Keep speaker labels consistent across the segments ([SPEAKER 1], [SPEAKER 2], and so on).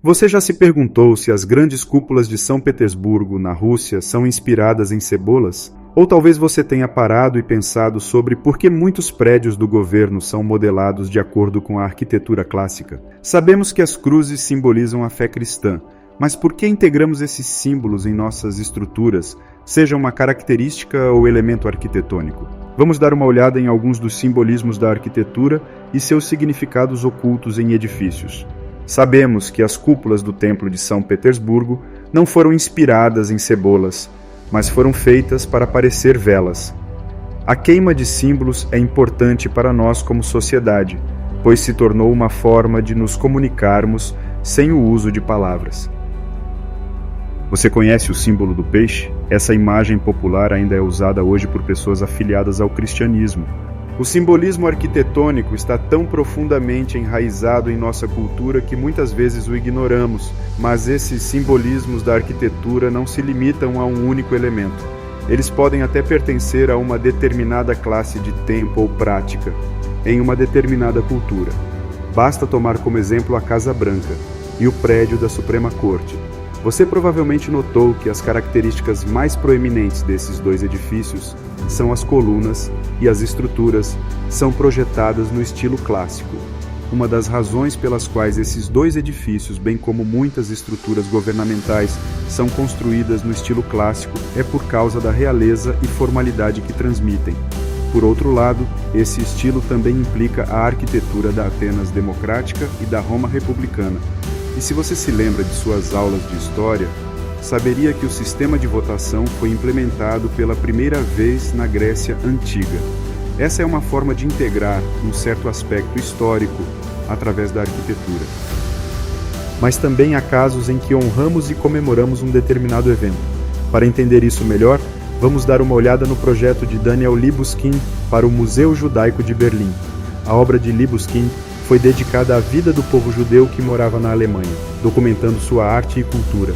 [SPEAKER 1] Você já se perguntou se as grandes cúpulas de São Petersburgo, na Rússia, são inspiradas em cebolas? Ou talvez você tenha parado e pensado sobre por que muitos prédios do governo são modelados de acordo com a arquitetura clássica. Sabemos que as cruzes simbolizam a fé cristã, mas por que integramos esses símbolos em nossas estruturas, seja uma característica ou elemento arquitetônico? Vamos dar uma olhada em alguns dos simbolismos da arquitetura e seus significados ocultos em edifícios. Sabemos que as cúpulas do Templo de São Petersburgo não foram inspiradas em cebolas, mas foram feitas para parecer velas. A queima de símbolos é importante para nós como sociedade, pois se tornou uma forma de nos comunicarmos sem o uso de palavras. Você conhece o símbolo do peixe? Essa imagem popular ainda é usada hoje por pessoas afiliadas ao cristianismo. O simbolismo arquitetônico está tão profundamente enraizado em nossa cultura que muitas vezes o ignoramos, mas esses simbolismos da arquitetura não se limitam a um único elemento. Eles podem até pertencer a uma determinada classe de tempo ou prática, em uma determinada cultura. Basta tomar como exemplo a Casa Branca e o prédio da Suprema Corte. Você provavelmente notou que as características mais proeminentes desses dois edifícios são as colunas e as estruturas são projetadas no estilo clássico. Uma das razões pelas quais esses dois edifícios, bem como muitas estruturas governamentais, são construídas no estilo clássico é por causa da realeza e formalidade que transmitem. Por outro lado, esse estilo também implica a arquitetura da Atenas democrática e da Roma republicana. E se você se lembra de suas aulas de história, saberia que o sistema de votação foi implementado pela primeira vez na Grécia Antiga. Essa é uma forma de integrar um certo aspecto histórico através da arquitetura. Mas também há casos em que honramos e comemoramos um determinado evento. Para entender isso melhor, vamos dar uma olhada no projeto de Daniel Libeskind para o Museu Judaico de Berlim. A obra de Libeskind foi dedicada à vida do povo judeu que morava na Alemanha, documentando sua arte e cultura.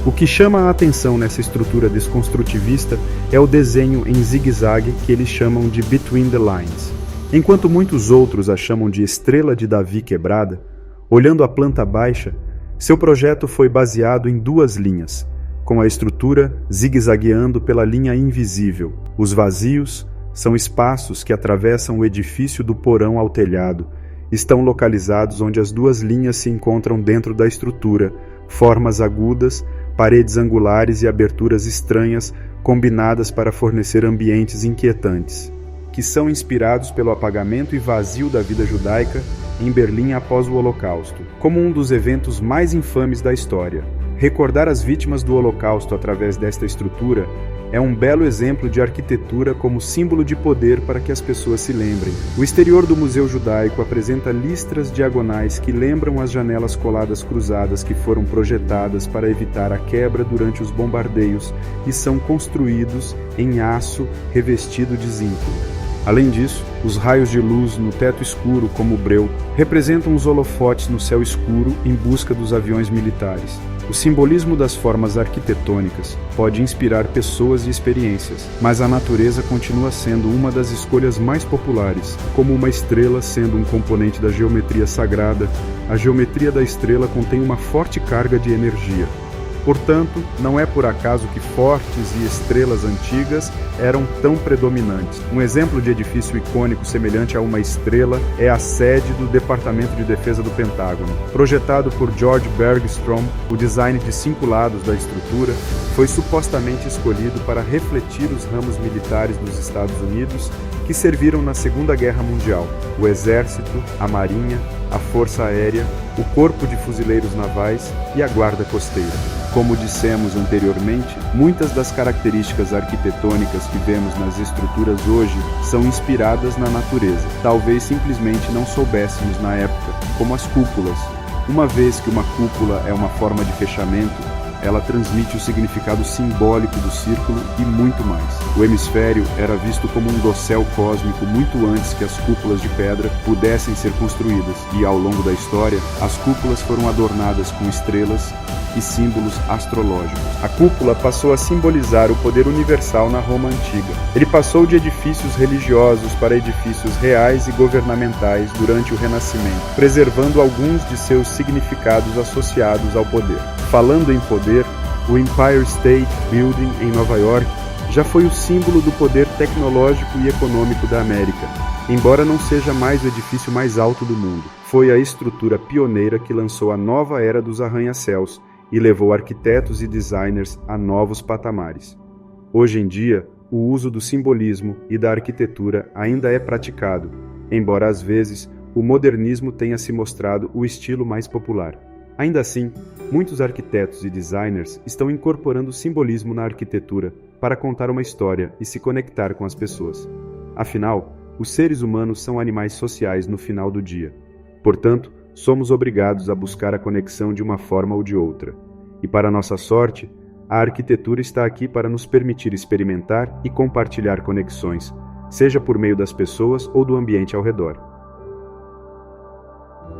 [SPEAKER 1] O que chama a atenção nessa estrutura desconstrutivista é o desenho em zigue-zague que eles chamam de Between the Lines. Enquanto muitos outros a chamam de Estrela de Davi quebrada, olhando a planta baixa, seu projeto foi baseado em duas linhas, com a estrutura zigue-zagueando pela linha invisível. Os vazios são espaços que atravessam o edifício do porão ao telhado, estão localizados onde as duas linhas se encontram dentro da estrutura, formas agudas, paredes angulares e aberturas estranhas combinadas para fornecer ambientes inquietantes, que são inspirados pelo apagamento e vazio da vida judaica em Berlim após o Holocausto, como um dos eventos mais infames da história. Recordar as vítimas do Holocausto através desta estrutura é um belo exemplo de arquitetura como símbolo de poder para que as pessoas se lembrem. O exterior do Museu Judaico apresenta listras diagonais que lembram as janelas coladas cruzadas que foram projetadas para evitar a quebra durante os bombardeios e são construídos em aço revestido de zinco. Além disso, os raios de luz no teto escuro, como o breu, representam os holofotes no céu escuro em busca dos aviões militares. O simbolismo das formas arquitetônicas pode inspirar pessoas e experiências, mas a natureza continua sendo uma das escolhas mais populares, como uma estrela sendo um componente da geometria sagrada. A geometria da estrela contém uma forte carga de energia. Portanto, não é por acaso que fortes e estrelas antigas eram tão predominantes. Um exemplo de edifício icônico semelhante a uma estrela é a sede do Departamento de Defesa do Pentágono. Projetado por George Bergstrom, o design de 5 lados da estrutura foi supostamente escolhido para refletir os ramos militares dos Estados Unidos que serviram na Segunda Guerra Mundial: o Exército, a Marinha, a Força Aérea, o Corpo de Fuzileiros Navais e a Guarda Costeira. Como dissemos anteriormente, muitas das características arquitetônicas que vemos nas estruturas hoje são inspiradas na natureza. Talvez simplesmente não soubéssemos na época, como as cúpulas. Uma vez que uma cúpula é uma forma de fechamento, ela transmite o significado simbólico do círculo e muito mais. O hemisfério era visto como um dossel cósmico muito antes que as cúpulas de pedra pudessem ser construídas, e ao longo da história, as cúpulas foram adornadas com estrelas e símbolos astrológicos. A cúpula passou a simbolizar o poder universal na Roma antiga. Ele passou de edifícios religiosos para edifícios reais e governamentais durante o Renascimento, preservando alguns de seus significados associados ao poder. Falando em poder, o Empire State Building em Nova York já foi o símbolo do poder tecnológico e econômico da América. Embora não seja mais o edifício mais alto do mundo, foi a estrutura pioneira que lançou a nova era dos arranha-céus e levou arquitetos e designers a novos patamares. Hoje em dia, o uso do simbolismo e da arquitetura ainda é praticado, embora às vezes o modernismo tenha se mostrado o estilo mais popular. Ainda assim, muitos arquitetos e designers estão incorporando simbolismo na arquitetura para contar uma história e se conectar com as pessoas. Afinal, os seres humanos são animais sociais no final do dia. Portanto, somos obrigados a buscar a conexão de uma forma ou de outra. E para nossa sorte, a arquitetura está aqui para nos permitir experimentar e compartilhar conexões, seja por meio das pessoas ou do ambiente ao redor.